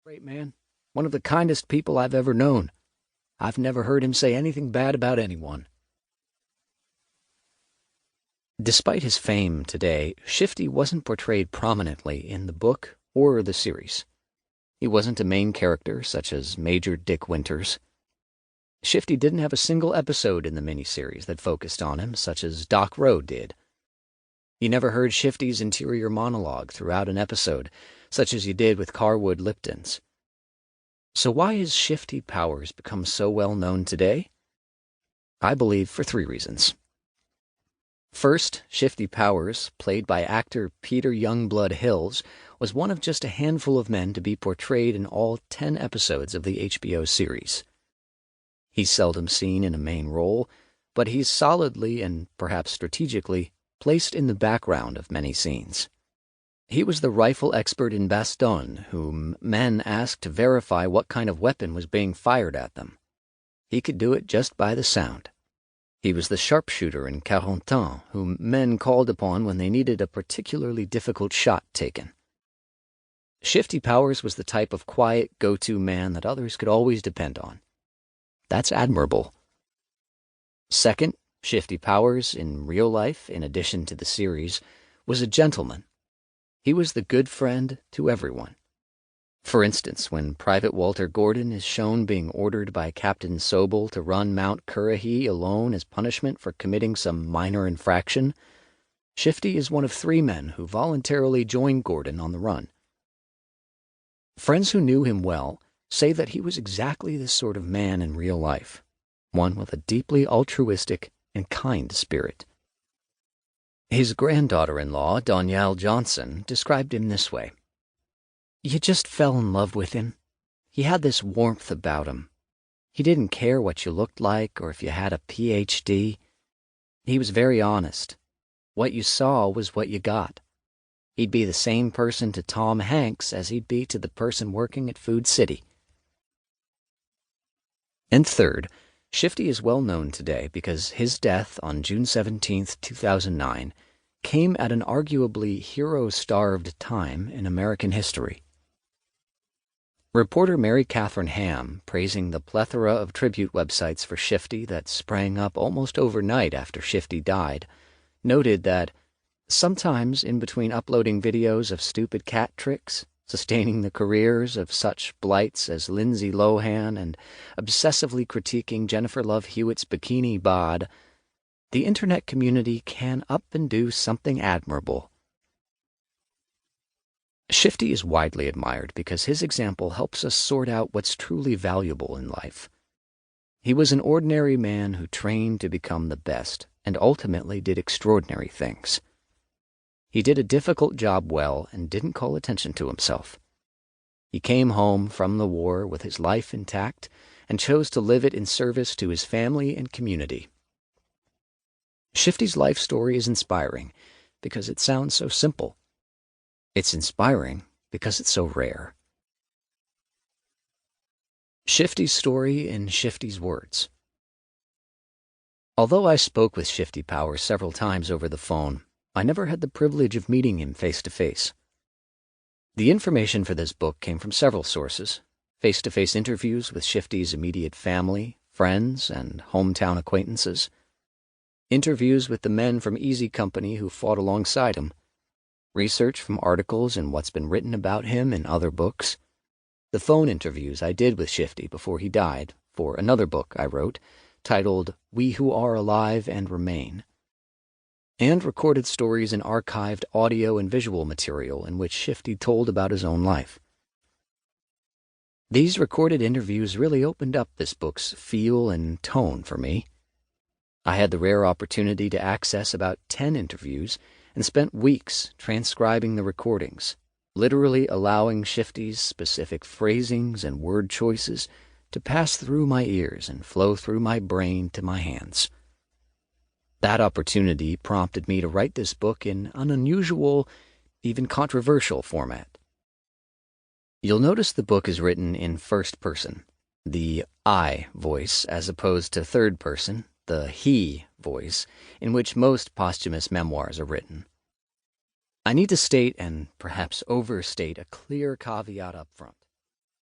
Great man. One of the kindest people I've ever known. I've never heard him say anything bad about anyone. Despite his fame today, Shifty wasn't portrayed prominently in the book or the series. He wasn't a main character such as Major Dick Winters. Shifty didn't have a single episode in the miniseries that focused on him, such as Doc Rowe did. You never heard Shifty's interior monologue throughout an episode, such as you did with Carwood Lipton's. So why has Shifty Powers become so well known today? I believe for 3 reasons. First, Shifty Powers, played by actor Peter Youngblood Hills, was one of just a handful of men to be portrayed in all 10 episodes of the HBO series. He's seldom seen in a main role, but he's solidly and perhaps strategically placed in the background of many scenes. He was the rifle expert in Bastogne, whom men asked to verify what kind of weapon was being fired at them. He could do it just by the sound. He was the sharpshooter in Carentan, whom men called upon when they needed a particularly difficult shot taken. Shifty Powers was the type of quiet, go-to man that others could always depend on. That's admirable. Second, Shifty Powers, in real life, in addition to the series, was a gentleman. He was the good friend to everyone. For instance, when Private Walter Gordon is shown being ordered by Captain Sobel to run Mount Currahee alone as punishment for committing some minor infraction, Shifty is one of 3 men who voluntarily joined Gordon on the run. Friends who knew him well say that he was exactly this sort of man in real life, one with a deeply altruistic and kind spirit. His granddaughter-in-law, Danielle Johnson, described him this way. You just fell in love with him. He had this warmth about him. He didn't care what you looked like or if you had a PhD. He was very honest. What you saw was what you got. He'd be the same person to Tom Hanks as he'd be to the person working at Food City. And third, Shifty is well known today because his death on June 17, 2009, came at an arguably hero-starved time in American history. Reporter Mary Catherine Ham, praising the plethora of tribute websites for Shifty that sprang up almost overnight after Shifty died, noted that sometimes in between uploading videos of stupid cat tricks, sustaining the careers of such blights as Lindsay Lohan and obsessively critiquing Jennifer Love Hewitt's bikini bod, the internet community can up and do something admirable. Shifty is widely admired because his example helps us sort out what's truly valuable in life. He was an ordinary man who trained to become the best and ultimately did extraordinary things. He did a difficult job well and didn't call attention to himself. He came home from the war with his life intact and chose to live it in service to his family and community. Shifty's life story is inspiring because it sounds so simple. It's inspiring because it's so rare. Shifty's story in Shifty's words. Although I spoke with Shifty Powers several times over the phone, I never had the privilege of meeting him face to face. The information for this book came from several sources: face-to-face interviews with Shifty's immediate family, friends, and hometown acquaintances, interviews with the men from Easy Company who fought alongside him, research from articles and what's been written about him in other books, the phone interviews I did with Shifty before he died for another book I wrote titled We Who Are Alive and Remain, and recorded stories and archived audio and visual material in which Shifty told about his own life. These recorded interviews really opened up this book's feel and tone for me. I had the rare opportunity to access about 10 interviews and spent weeks transcribing the recordings, literally allowing Shifty's specific phrasings and word choices to pass through my ears and flow through my brain to my hands. That opportunity prompted me to write this book in an unusual, even controversial format. You'll notice the book is written in first person, the I voice, as opposed to third person, the he voice, in which most posthumous memoirs are written. I need to state, and perhaps overstate, a clear caveat up front.